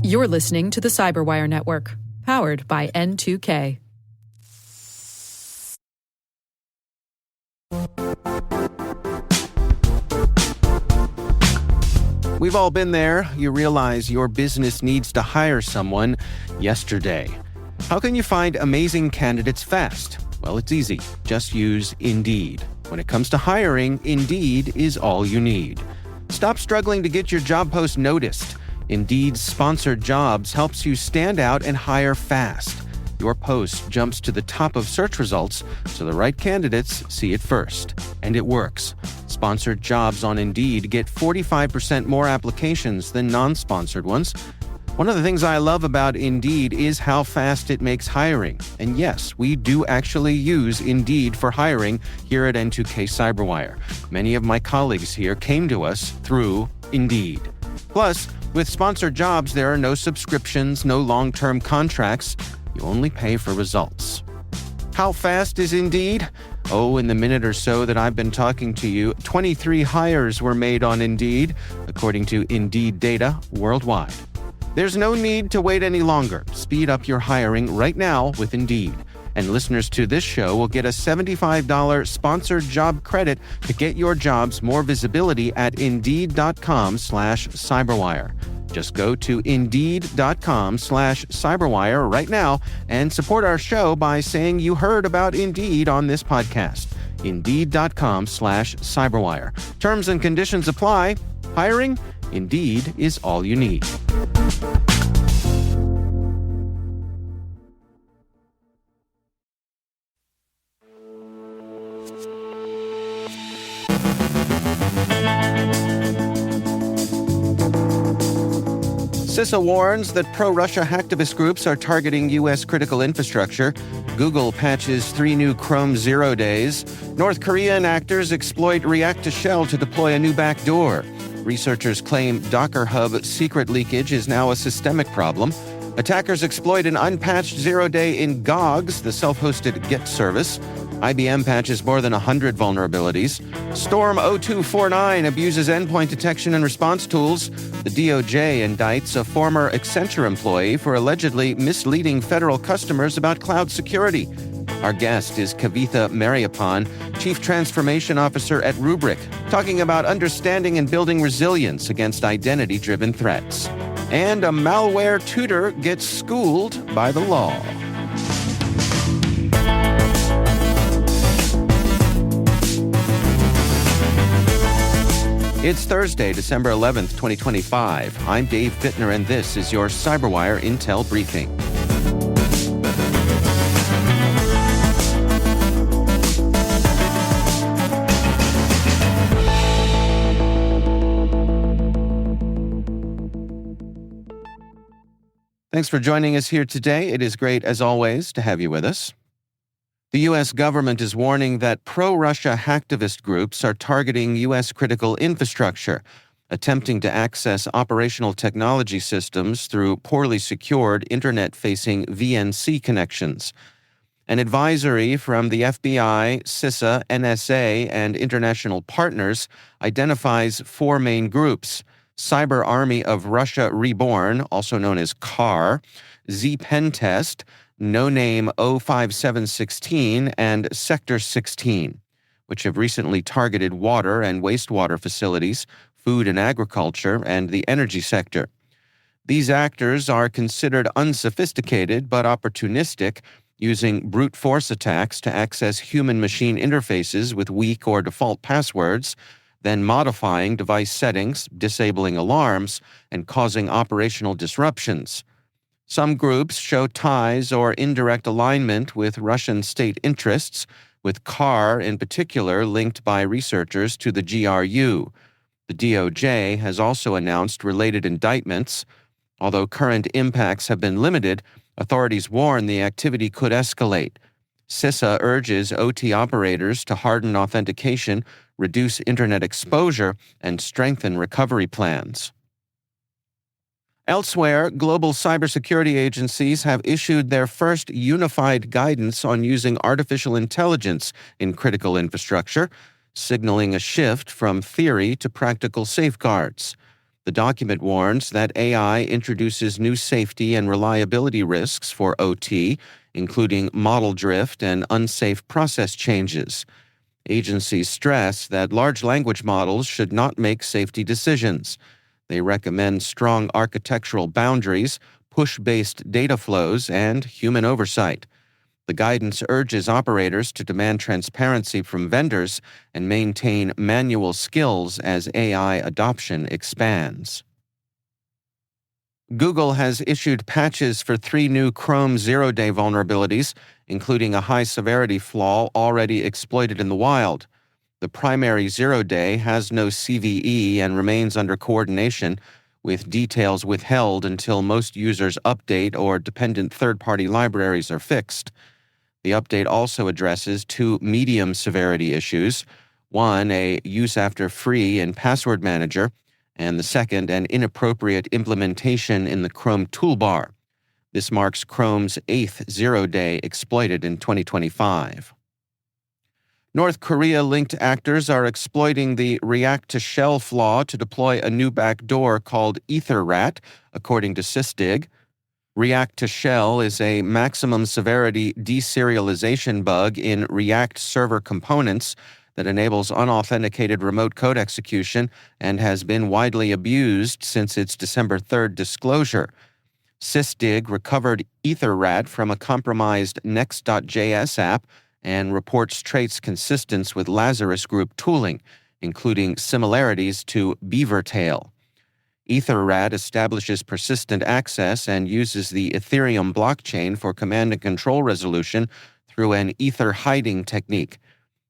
You're listening to the Cyberwire Network, powered by N2K. We've all been there. You realize your business needs to hire someone yesterday. How can you find amazing candidates fast? Well, it's easy. Just use Indeed. When it comes to hiring, Indeed is all you need. Stop struggling to get your job post noticed. Indeed's sponsored jobs helps you stand out and hire fast. Your post jumps to the top of search results so the right candidates see it first. And it works. Sponsored jobs on Indeed get 45% more applications than non-sponsored ones. One of the things I love about Indeed is how fast it makes hiring. And yes, we do actually use Indeed for hiring here at N2K Cyberwire. Many of my colleagues here came to us through Indeed. Plus, with sponsored jobs, there are no subscriptions, no long-term contracts. You only pay for results. How fast is Indeed? Oh, in the minute or so that I've been talking to you, 23 hires were made on Indeed, according to Indeed data worldwide. There's no need to wait any longer. Speed up your hiring right now with Indeed. And listeners to this show will get a $75 sponsored job credit to get your jobs more visibility at Indeed.com/Cyberwire. Just go to Indeed.com/Cyberwire right now and support our show by saying you heard about Indeed on this podcast. Indeed.com/Cyberwire. Terms and conditions apply. Hiring? Indeed is all you need. CISA warns that pro-Russia hacktivist groups are targeting U.S. critical infrastructure. Google patches 3 new Chrome 0 days. North Korean actors exploit React to Shell to deploy a new backdoor. Researchers claim Docker Hub secret leakage is now a systemic problem. Attackers exploit an unpatched 0-day in Gogs, the self-hosted Git service. IBM patches more than 100 vulnerabilities. Storm 0249 abuses endpoint detection and response tools. The DOJ indicts a former Accenture employee for allegedly misleading federal customers about cloud security. Our guest is Kavitha Mariappan, Chief Transformation Officer at Rubrik, talking about understanding and building resilience against identity-driven threats. And a malware tutor gets schooled by the law. It's Thursday, December 11th, 2025. I'm Dave Bittner, and this is your Cyberwire Intel Briefing. Thanks for joining us here today. It is great, as always, to have you with us. The U.S. government is warning that pro-Russia hacktivist groups are targeting U.S. critical infrastructure, attempting to access operational technology systems through poorly secured internet-facing VNC connections. An advisory from the FBI, CISA, NSA, and international partners identifies 4 main groups: Cyber Army of Russia Reborn, also known as CAR, Z-Pentest, No Name 05716, and Sector 16, which have recently targeted water and wastewater facilities, food and agriculture, and the energy sector. These actors are considered unsophisticated but opportunistic, using brute force attacks to access human-machine interfaces with weak or default passwords, then modifying device settings, disabling alarms, and causing operational disruptions. Some groups show ties or indirect alignment with Russian state interests, with CAR in particular linked by researchers to the GRU. The DOJ has also announced related indictments. Although current impacts have been limited, authorities warn the activity could escalate. CISA urges OT operators to harden authentication, reduce internet exposure, and strengthen recovery plans. Elsewhere, global cybersecurity agencies have issued their first unified guidance on using artificial intelligence in critical infrastructure, signaling a shift from theory to practical safeguards. The document warns that AI introduces new safety and reliability risks for OT, including model drift and unsafe process changes. Agencies stress that large language models should not make safety decisions. They recommend strong architectural boundaries, push-based data flows, and human oversight. The guidance urges operators to demand transparency from vendors and maintain manual skills as AI adoption expands. Google has issued patches for 3 new Chrome zero-day vulnerabilities, including a high-severity flaw already exploited in the wild. The primary zero-day has no CVE and remains under coordination, with details withheld until most users' update or dependent third-party libraries are fixed. The update also addresses 2 medium-severity issues, one a use after free in Password Manager, and the second an inappropriate implementation in the Chrome toolbar. This marks Chrome's 8th zero-day exploited in 2025. North Korea-linked actors are exploiting the React-to-Shell flaw to deploy a new backdoor called EtherRat, according to Sysdig. React-to-Shell is a maximum severity deserialization bug in React server components that enables unauthenticated remote code execution and has been widely abused since its December 3rd disclosure. Sysdig recovered EtherRat from a compromised Next.js app and reports traits consistent with Lazarus Group tooling, including similarities to Beavertail. EtherRat establishes persistent access and uses the Ethereum blockchain for command and control resolution through an ether hiding technique.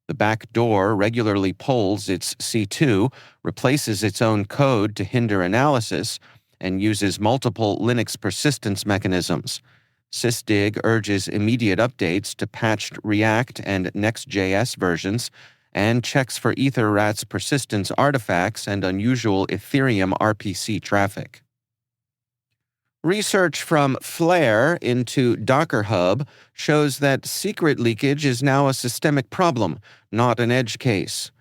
The backdoor regularly polls its C2, replaces its own code to hinder analysis, and uses multiple Linux persistence mechanisms. Sysdig urges immediate updates to patched React and Next.js versions and checks for EtherRat's persistence artifacts and unusual Ethereum RPC traffic. Research from Flare into Docker Hub shows that secret leakage is now a systemic problem, not an edge case.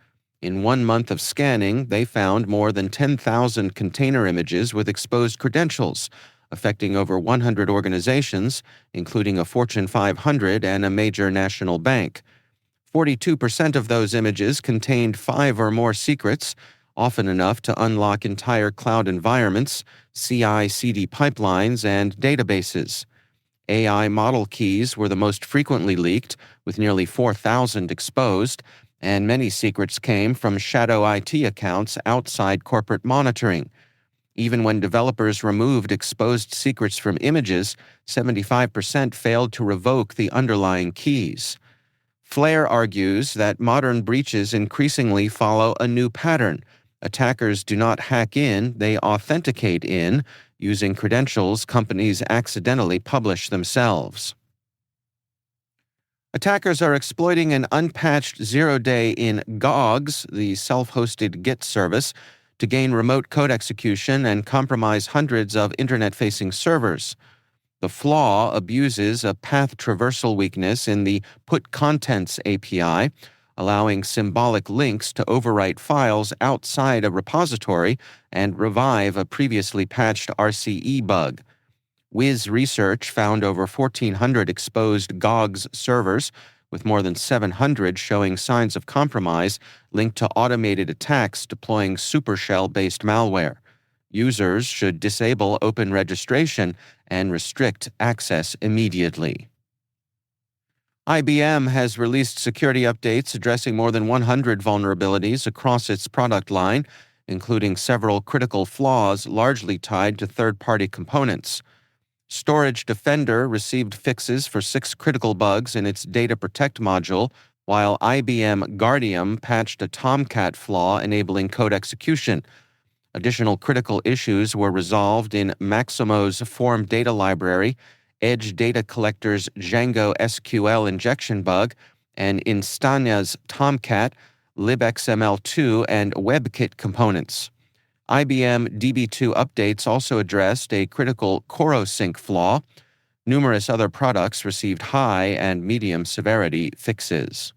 In 1 month of scanning, they found more than 10,000 container images with exposed credentials, affecting over 100 organizations, including a Fortune 500 and a major national bank. 42% of those images contained 5 or more secrets, often enough to unlock entire cloud environments, CI/CD pipelines, and databases. AI model keys were the most frequently leaked, with nearly 4,000 exposed, and many secrets came from shadow IT accounts outside corporate monitoring. Even when developers removed exposed secrets from images, 75% failed to revoke the underlying keys. Flare argues that modern breaches increasingly follow a new pattern. Attackers do not hack in, they authenticate in, using credentials companies accidentally publish themselves. Attackers are exploiting an unpatched zero-day in Gogs, the self-hosted Git service, to gain remote code execution and compromise hundreds of internet-facing servers. The flaw abuses a path traversal weakness in the Put Contents API, allowing symbolic links to overwrite files outside a repository and revive a previously patched RCE bug. Wiz Research found over 1,400 exposed Gogs servers, with more than 700 showing signs of compromise linked to automated attacks deploying supershell-based malware. Users should disable open registration and restrict access immediately. IBM has released security updates addressing more than 100 vulnerabilities across its product line, including several critical flaws largely tied to third-party components. Storage Defender received fixes for 6 critical bugs in its Data Protect module, while IBM Guardium patched a Tomcat flaw enabling code execution. Additional critical issues were resolved in Maximo's Form Data Library, Edge Data Collector's Django SQL injection bug, and Instana's Tomcat, libxml2, and WebKit components. IBM DB2 updates also addressed a critical CoroSync flaw. Numerous other products received high and medium severity fixes.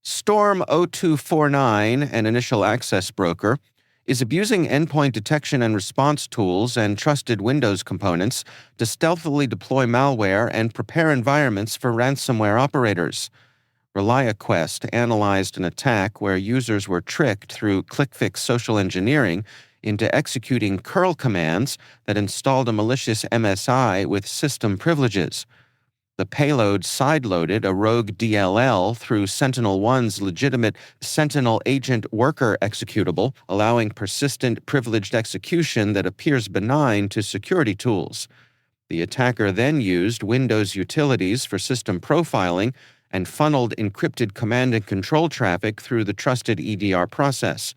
Storm 0249, an initial access broker, is abusing endpoint detection and response tools and trusted Windows components to stealthily deploy malware and prepare environments for ransomware operators. ReliaQuest analyzed an attack where users were tricked through click-fix social engineering into executing curl commands that installed a malicious MSI with system privileges. The payload sideloaded a rogue DLL through SentinelOne's legitimate Sentinel Agent Worker executable, allowing persistent privileged execution that appears benign to security tools. The attacker then used Windows utilities for system profiling and funneled encrypted command and control traffic through the trusted EDR process.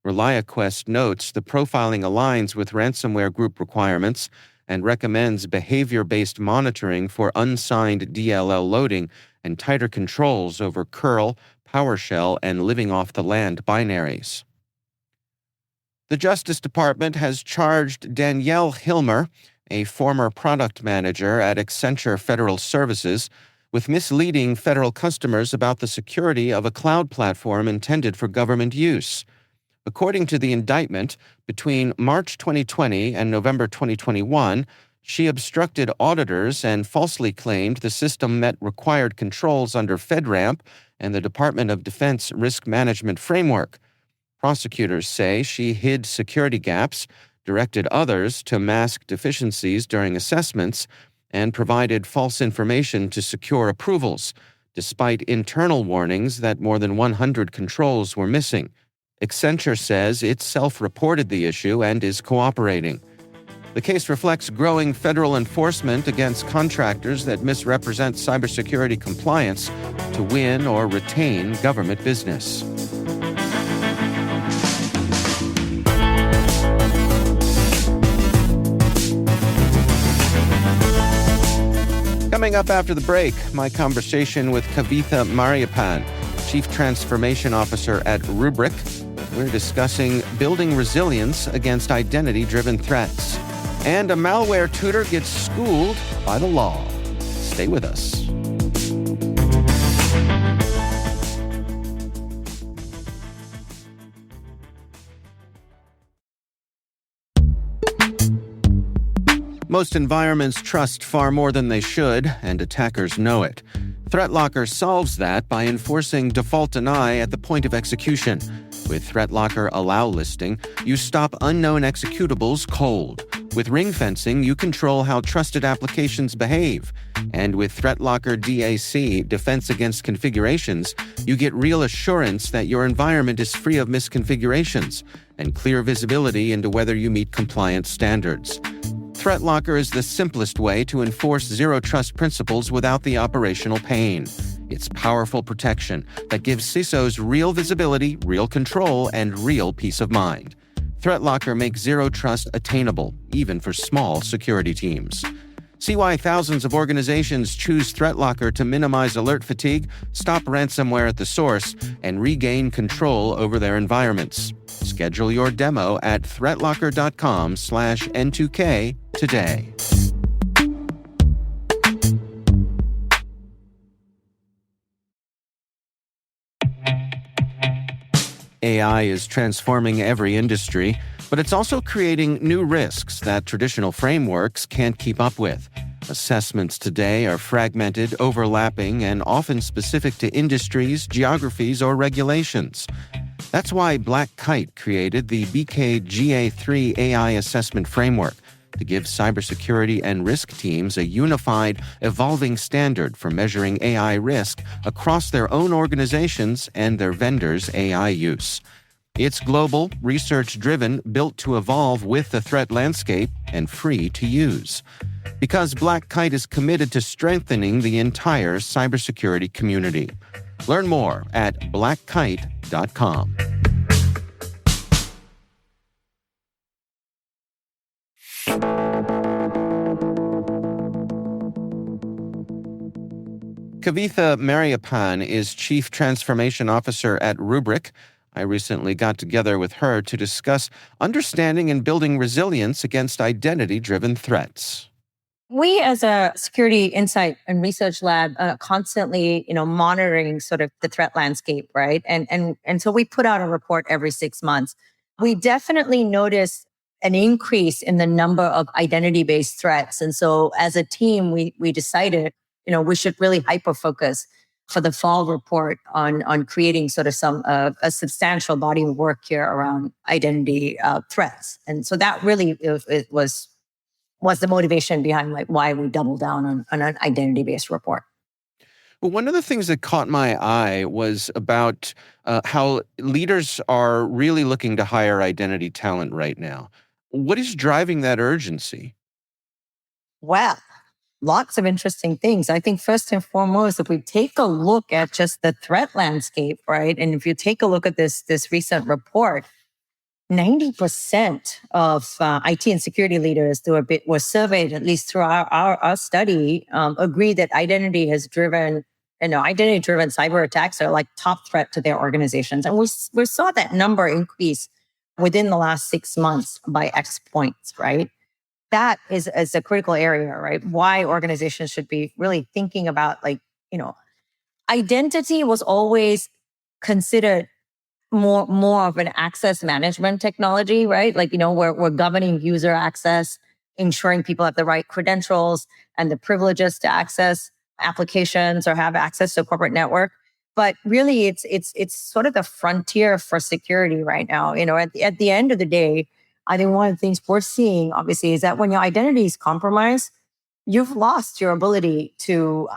ReliaQuest notes the profiling aligns with ransomware group requirements and recommends behavior-based monitoring for unsigned DLL loading and tighter controls over curl, PowerShell, and living-off-the-land binaries. The Justice Department has charged Danielle Hilmer, a former product manager at Accenture Federal Services, with misleading federal customers about the security of a cloud platform intended for government use. According to the indictment, between March 2020 and November 2021, she obstructed auditors and falsely claimed the system met required controls under FedRAMP and the Department of Defense Risk Management Framework. Prosecutors say she hid security gaps, directed others to mask deficiencies during assessments, and provided false information to secure approvals, despite internal warnings that more than 100 controls were missing. Accenture says it self-reported the issue and is cooperating. The case reflects growing federal enforcement against contractors that misrepresent cybersecurity compliance to win or retain government business. Coming up after the break, my conversation with Kavitha Mariappan, Chief Transformation Officer at Rubrik. We're discussing building resilience against identity-driven threats. And a malware tutor gets schooled by the law. Stay with us. Most environments trust far more than they should, and attackers know it. ThreatLocker solves that by enforcing default deny at the point of execution. With ThreatLocker Allow listing, you stop unknown executables cold. With ring fencing, you control how trusted applications behave. And with ThreatLocker DAC, Defense Against Configurations, you get real assurance that your environment is free of misconfigurations and clear visibility into whether you meet compliance standards. ThreatLocker is the simplest way to enforce zero-trust principles without the operational pain. It's powerful protection that gives CISOs real visibility, real control, and real peace of mind. ThreatLocker makes zero-trust attainable, even for small security teams. See why thousands of organizations choose ThreatLocker to minimize alert fatigue, stop ransomware at the source, and regain control over their environments. Schedule your demo at threatlocker.com/N2K today. AI is transforming every industry, but it's also creating new risks that traditional frameworks can't keep up with. Assessments today are fragmented, overlapping, and often specific to industries, geographies, or regulations. That's why Black Kite created the BKGA3 AI Assessment Framework to give cybersecurity and risk teams a unified, evolving standard for measuring AI risk across their own organizations and their vendors' AI use. It's global, research-driven, built to evolve with the threat landscape, and free to use. Because Black Kite is committed to strengthening the entire cybersecurity community. Learn more at blackkite.com. Kavitha Mariappan is Chief Transformation Officer at Rubrik. I recently got together with her to discuss understanding and building resilience against identity-driven threats. We, as a security insight and research lab, constantly, monitoring sort of the threat landscape, right? And so we put out a report every 6 months we definitely noticed an increase in the number of identity-based threats. And so as a team, we decided, we should really hyper-focus for the fall report on creating sort of a substantial body of work here around identity threats. And so that really it was the motivation behind like why we doubled down on an identity-based report. Well, one of the things that caught my eye was about how leaders are really looking to hire identity talent right now. What is driving that urgency? Well, lots of interesting things. I think first and foremost, if we take a look at just the threat landscape, right? And if you take a look at this recent report, 90% of IT and security leaders who were surveyed, at least through our study, agree that identity-driven cyber attacks are like top threat to their organizations. And we saw that number increase within the last 6 months by X points, right? That is a critical area, right? Why organizations should be really thinking about identity was always considered more of an access management technology, right? Like, we're governing user access, ensuring people have the right credentials and the privileges to access applications or have access to a corporate network. But really, it's sort of the frontier for security right now. At the end of the day, I think one of the things we're seeing, obviously, is that when your identity is compromised, you've lost your ability to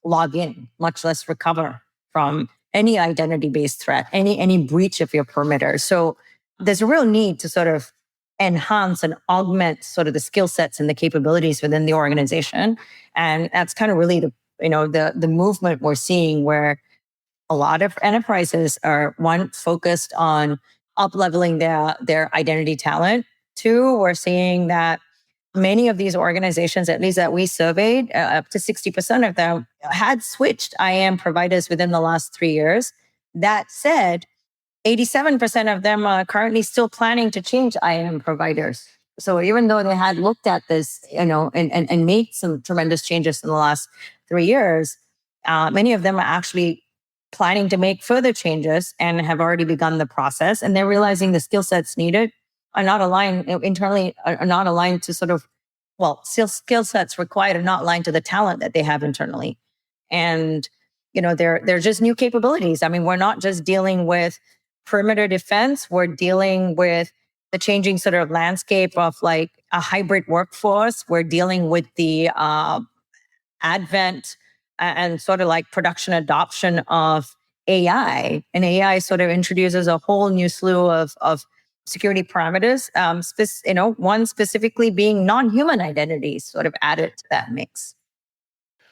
log in, much less recover from any identity-based threat, any breach of your perimeter. So there's a real need to sort of enhance and augment sort of the skill sets and the capabilities within the organization. And that's kind of really the movement we're seeing, where a lot of enterprises are, one, focused on up-leveling their identity talent. Two, we're seeing that many of these organizations, at least that we surveyed, up to 60% of them had switched IAM providers within the last 3 years. That said, 87% of them are currently still planning to change IAM providers. So even though they had looked at this, and made some tremendous changes in the last 3 years, many of them are actually planning to make further changes and have already begun the process. And they're realizing the skill sets needed are not aligned internally, are not aligned to skill sets required are not aligned to the talent that they have internally. And, they're just new capabilities. I mean, we're not just dealing with perimeter defense, we're dealing with the changing sort of landscape of like a hybrid workforce. We're dealing with the advent and sort of like production adoption of AI. And AI sort of introduces a whole new slew of security parameters, one specifically being non-human identities sort of added to that mix.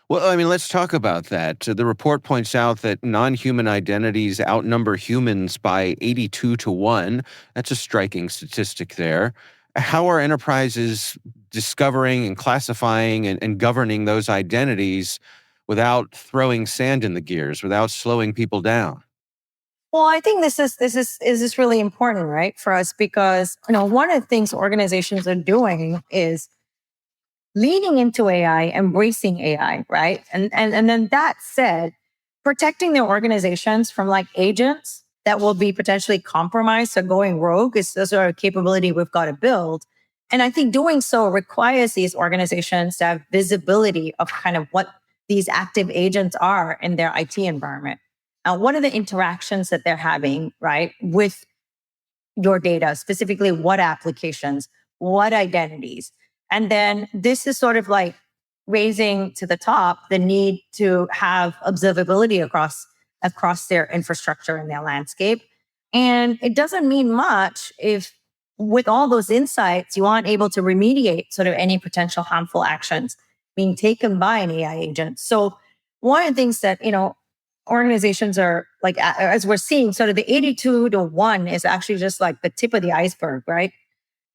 Well, I mean, let's talk about that. The report points out that non-human identities outnumber humans by 82 to 1. That's a striking statistic there. How are enterprises discovering and classifying and governing those identities without throwing sand in the gears, without slowing people down? Well, I think this is really important, right, for us, because one of the things organizations are doing is leaning into AI, embracing AI, right? And then that said, protecting their organizations from like agents that will be potentially compromised or going rogue is a sort of capability we've got to build. And I think doing so requires these organizations to have visibility of kind of what these active agents are in their IT environment. What are the interactions that they're having, right, with your data, specifically what applications, what identities. And then this is sort of like raising to the top the need to have observability across their infrastructure and their landscape. And it doesn't mean much if with all those insights, you aren't able to remediate sort of any potential harmful actions being taken by an AI agent. So one of the things that, organizations are like, as we're seeing, sort of the 82 to 1 is actually just like the tip of the iceberg, right?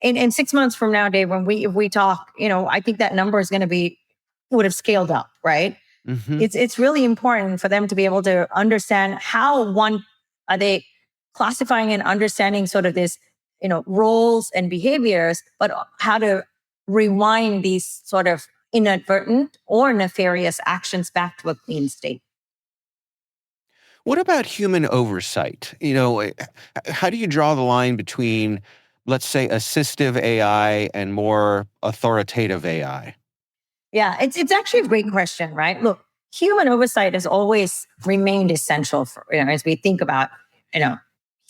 In 6 months from now, Dave, if we talk, I think that number is going to would have scaled up, right? Mm-hmm. It's really important for them to be able to understand are they classifying and understanding sort of this, roles and behaviors, but how to rewind these sort of inadvertent or nefarious actions back to a clean state. What about human oversight? How do you draw the line between, let's say, assistive AI and more authoritative AI? Yeah, it's actually a great question, right? Look, human oversight has always remained essential for, as we think about, you know,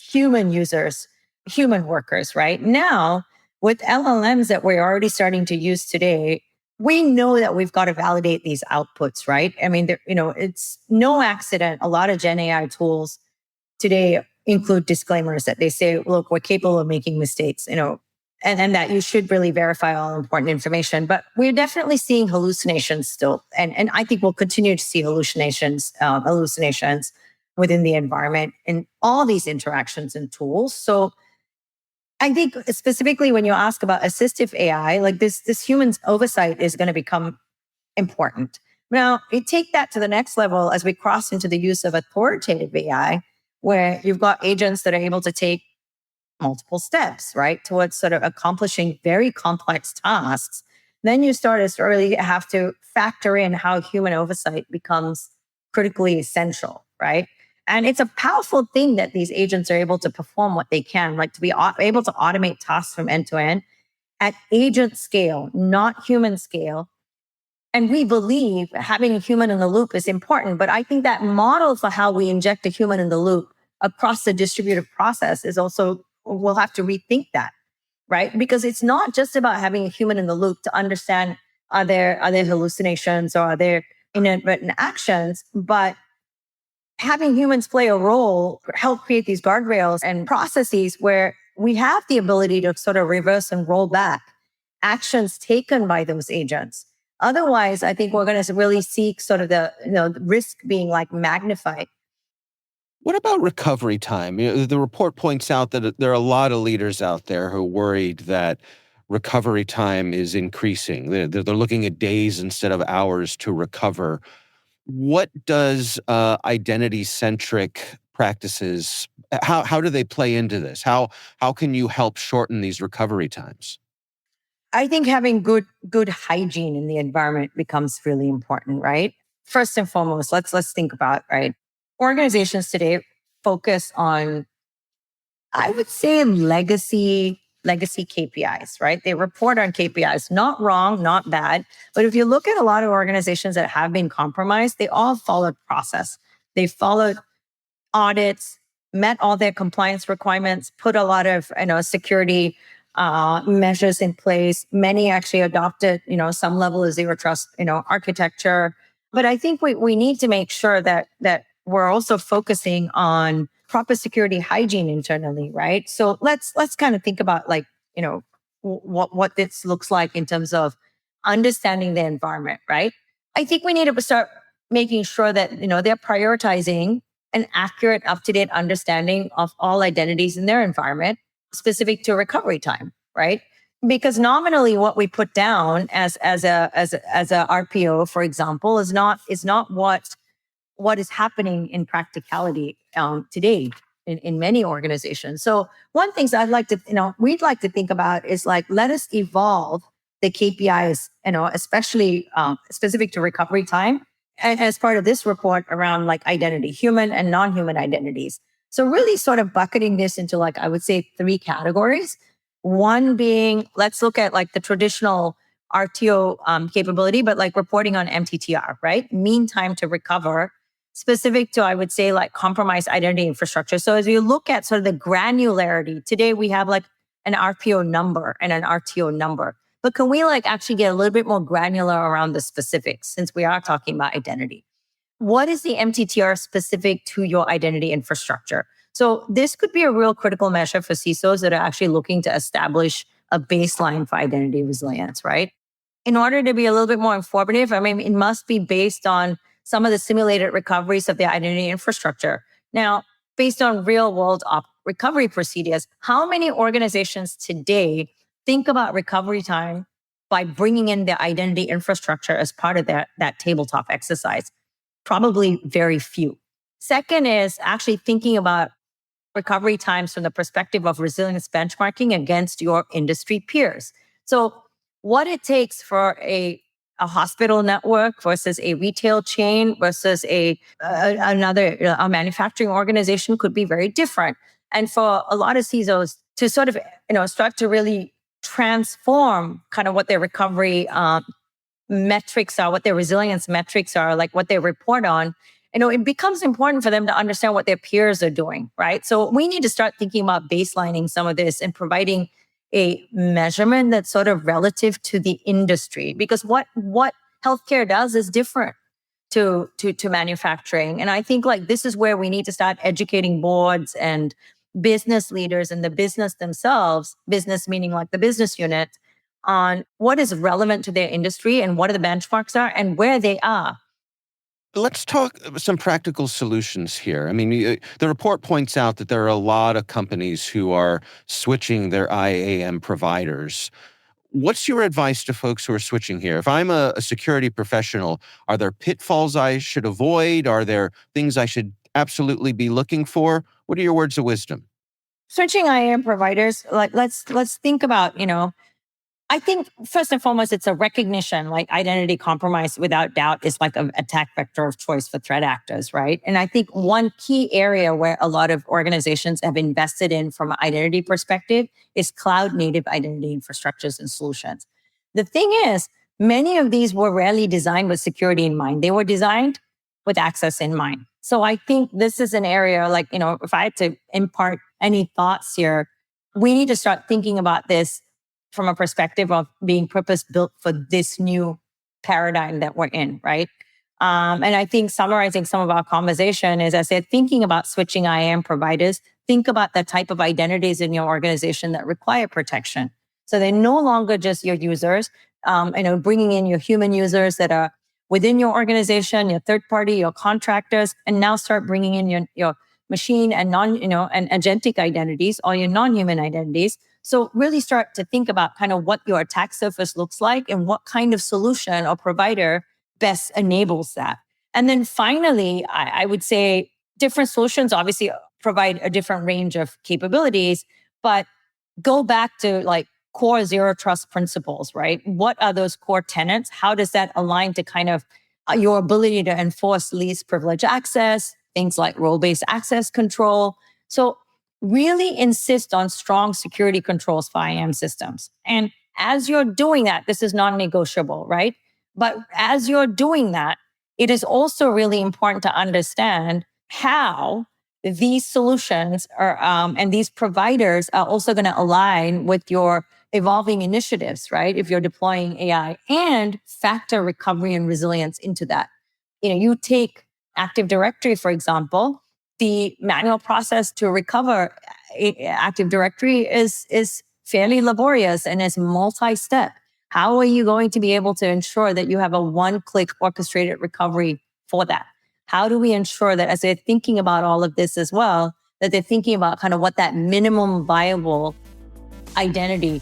human users, human workers, right? Now, with LLMs that we're already starting to use today, we know that we've got to validate these outputs, right? I mean, it's no accident. A lot of Gen AI tools today include disclaimers that they say, look, we're capable of making mistakes, and that you should really verify all important information. But we're definitely seeing hallucinations still. And I think we'll continue to see hallucinations within the environment and all these interactions and tools. So I think specifically when you ask about assistive AI, like this human's oversight is going to become important. Now, you take that to the next level as we cross into the use of authoritative AI, where you've got agents that are able to take multiple steps, right, towards sort of accomplishing very complex tasks. Then you start to really have to factor in how human oversight becomes critically essential, right? And it's a powerful thing that these agents are able to perform what they can, like to be able to automate tasks from end to end at agent scale, not human scale. And we believe having a human in the loop is important, but I think that model for how we inject a human in the loop across the distributed process is also, we'll have to rethink that, right? Because it's not just about having a human in the loop to understand are there hallucinations or are there inadvertent actions, but having humans play a role, help create these guardrails and processes where we have the ability to sort of reverse and roll back actions taken by those agents. Otherwise, I think we're going to really see sort of the risk being like magnified. What about recovery time? The report points out that there are a lot of leaders out there who are worried that recovery time is increasing. They're looking at days instead of hours to recover. What does identity-centric practices, how do they play into this? How can you help shorten these recovery times? I think having good hygiene in the environment becomes really important, right? First and foremost, let's think about, right? Organizations today focus on, I would say, legacy KPIs, right? They report on KPIs, not wrong, not bad. But if you look at a lot of organizations that have been compromised, they all followed process. They followed audits, met all their compliance requirements, put a lot of security measures in place. Many actually adopted some level of zero trust architecture. But I think we need to make sure that we're also focusing on proper security hygiene internally, right? So let's kind of think about like what this looks like in terms of understanding the environment, right? I think we need to start making sure that they're prioritizing an accurate, up-to-date understanding of all identities in their environment, specific to recovery time, right? Because nominally, what we put down as a RPO, for example, is not what is happening in practicality today in many organizations. So one thing we'd like to think about is like, let us evolve the KPIs, especially specific to recovery time, and as part of this report around like identity, human and non-human identities. So really sort of bucketing this into like, I would say 3 categories. One being, let's look at like the traditional RTO capability, but like reporting on MTTR, right? Mean time to recover, specific to, I would say, like compromised identity infrastructure. So as you look at sort of the granularity, today we have like an RPO number and an RTO number. But can we like actually get a little bit more granular around the specifics since we are talking about identity? What is the MTTR specific to your identity infrastructure? So this could be a real critical measure for CISOs that are actually looking to establish a baseline for identity resilience, right? In order to be a little bit more informative, I mean, it must be based on some of the simulated recoveries of the identity infrastructure. Now, based on real world recovery procedures, how many organizations today think about recovery time by bringing in the identity infrastructure as part of that tabletop exercise? Probably very few. Second is actually thinking about recovery times from the perspective of resilience benchmarking against your industry peers. So what it takes for a a hospital network versus a retail chain versus another a manufacturing organization could be very different. And for a lot of CISOs to sort of start to really transform kind of what their recovery metrics are, what their resilience metrics are, like what they report on, it becomes important for them to understand what their peers are doing, right? So we need to start thinking about baselining some of this and providing a measurement that's sort of relative to the industry, because what healthcare does is different to manufacturing. And I think like this is where we need to start educating boards and business leaders and the business themselves, business meaning like the business unit, on what is relevant to their industry and what are the benchmarks are and where they are. Let's talk some practical solutions here. I mean, the report points out that there are a lot of companies who are switching their IAM providers. What's your advice to folks who are switching here? If I'm a security professional, are there pitfalls I should avoid? Are there things I should absolutely be looking for? What are your words of wisdom? Switching IAM providers, like let's think about, I think first and foremost, it's a recognition, like identity compromise without doubt is like an attack vector of choice for threat actors, right? And I think one key area where a lot of organizations have invested in from an identity perspective is cloud native identity infrastructures and solutions. The thing is, many of these were rarely designed with security in mind. They were designed with access in mind. So I think this is an area like, if I had to impart any thoughts here, we need to start thinking about this from a perspective of being purpose-built for this new paradigm that we're in, right? And I think summarizing some of our conversation is, I said, thinking about switching IAM providers, think about the type of identities in your organization that require protection. So they're no longer just your users, bringing in your human users that are within your organization, your third party, your contractors, and now start bringing in your machine and and agentic identities, or your non-human identities. So really start to think about kind of what your attack surface looks like and what kind of solution or provider best enables that. And then finally, I would say different solutions obviously provide a different range of capabilities, but go back to like core zero trust principles, right? What are those core tenets? How does that align to kind of your ability to enforce least privilege access, things like role-based access control? So really insist on strong security controls for IAM systems. And as you're doing that, this is non-negotiable, right? But as you're doing that, it is also really important to understand how these solutions are, and these providers are also going to align with your evolving initiatives, right? If you're deploying AI, and factor recovery and resilience into that. You take Active Directory, for example, the manual process to recover Active Directory is fairly laborious and is multi-step. How are you going to be able to ensure that you have a one-click orchestrated recovery for that? How do we ensure that as they're thinking about all of this as well, that they're thinking about kind of what that minimum viable identity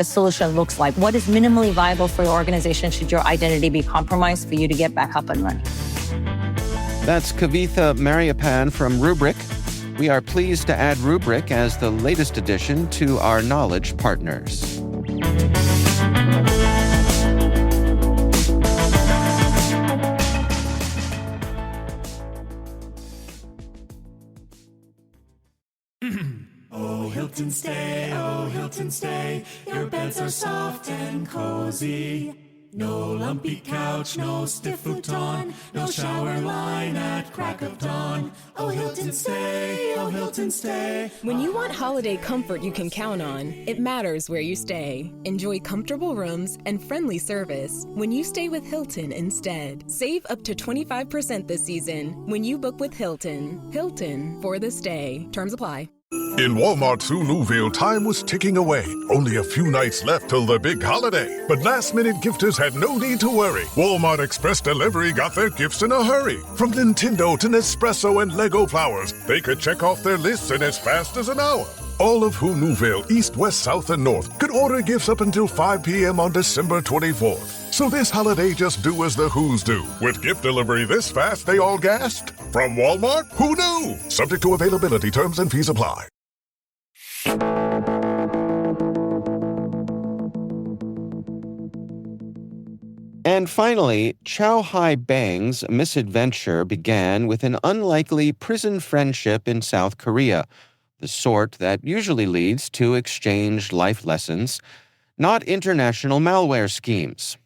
solution looks like? What is minimally viable for your organization should your identity be compromised for you to get back up and running? That's Kavitha Mariappan from Rubrik. We are pleased to add Rubrik as the latest addition to our knowledge partners. Oh, Hilton, stay. Your beds are soft and cozy. No lumpy couch, no stiff futon, no shower line at crack of dawn. Oh, Hilton, stay. Oh, Hilton, stay. When you want holiday comfort you can count on, it matters where you stay. Enjoy comfortable rooms and friendly service when you stay with Hilton instead. Save up to 25% this season when you book with Hilton. Hilton for the stay. Terms apply. In Walmart's Huluville, time was ticking away. Only a few nights left till the big holiday. But last-minute gifters had no need to worry. Walmart Express Delivery got their gifts in a hurry. From Nintendo to Nespresso and Lego flowers, they could check off their lists in as fast as an hour. All of Huluville, East, West, South, and North, could order gifts up until 5 p.m. on December 24th. So this holiday, just do as the Who's do. With gift delivery this fast, they all gasped. From Walmart? Who knew? Subject to availability, terms and fees apply. And finally, Chow Hai Bang's misadventure began with an unlikely prison friendship in South Korea, the sort that usually leads to exchanged life lessons, not international malware schemes.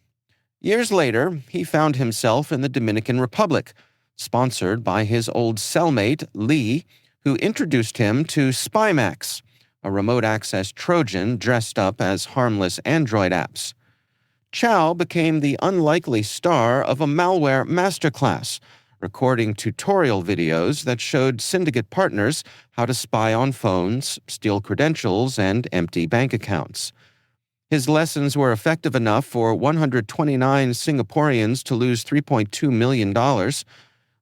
Years later, he found himself in the Dominican Republic, sponsored by his old cellmate, Lee, who introduced him to SpyMax, a remote access Trojan dressed up as harmless Android apps. Chow became the unlikely star of a malware masterclass, recording tutorial videos that showed syndicate partners how to spy on phones, steal credentials, and empty bank accounts. His lessons were effective enough for 129 Singaporeans to lose $3.2 million,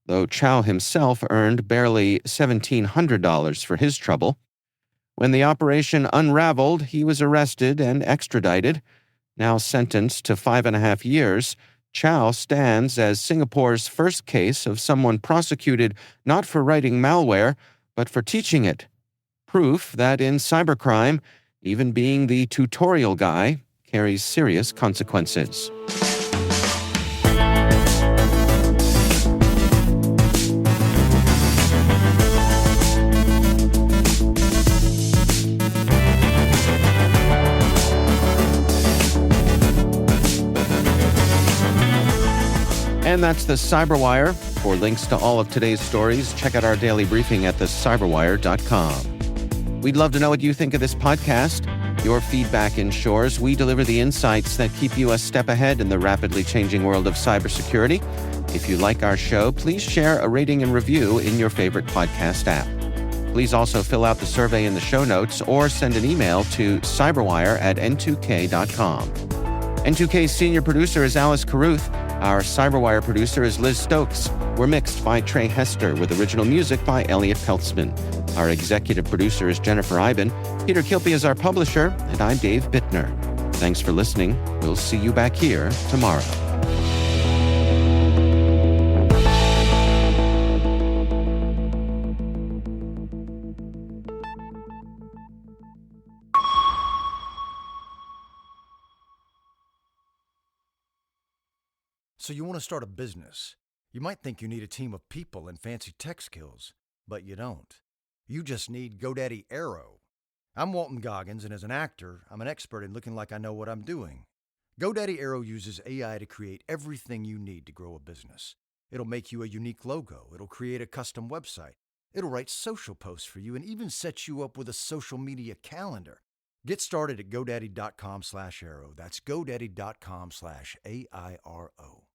though Chow himself earned barely $1,700 for his trouble. When the operation unraveled, he was arrested and extradited. Now sentenced to 5.5 years, Chow stands as Singapore's first case of someone prosecuted not for writing malware, but for teaching it. Proof that in cybercrime, even being the tutorial guy carries serious consequences. And that's the Cyberwire. For links to all of today's stories, check out our daily briefing at thecyberwire.com. We'd love to know what you think of this podcast. Your feedback ensures we deliver the insights that keep you a step ahead in the rapidly changing world of cybersecurity. If you like our show, please share a rating and review in your favorite podcast app. Please also fill out the survey in the show notes or send an email to cyberwire@n2k.com. N2K's senior producer is Alice Carruth. Our Cyberwire producer is Liz Stokes. We're mixed by Trey Hester with original music by Elliot Peltzman. Our executive producer is Jennifer Iben. Peter Kilpie is our publisher, and I'm Dave Bittner. Thanks for listening. We'll see you back here tomorrow. So you want to start a business. You might think you need a team of people and fancy tech skills, but you don't. You just need GoDaddy Aero. I'm Walton Goggins, and as an actor, I'm an expert in looking like I know what I'm doing. GoDaddy Aero uses AI to create everything you need to grow a business. It'll make you a unique logo. It'll create a custom website. It'll write social posts for you and even set you up with a social media calendar. Get started at GoDaddy.com/Aero. That's GoDaddy.com/AIRO.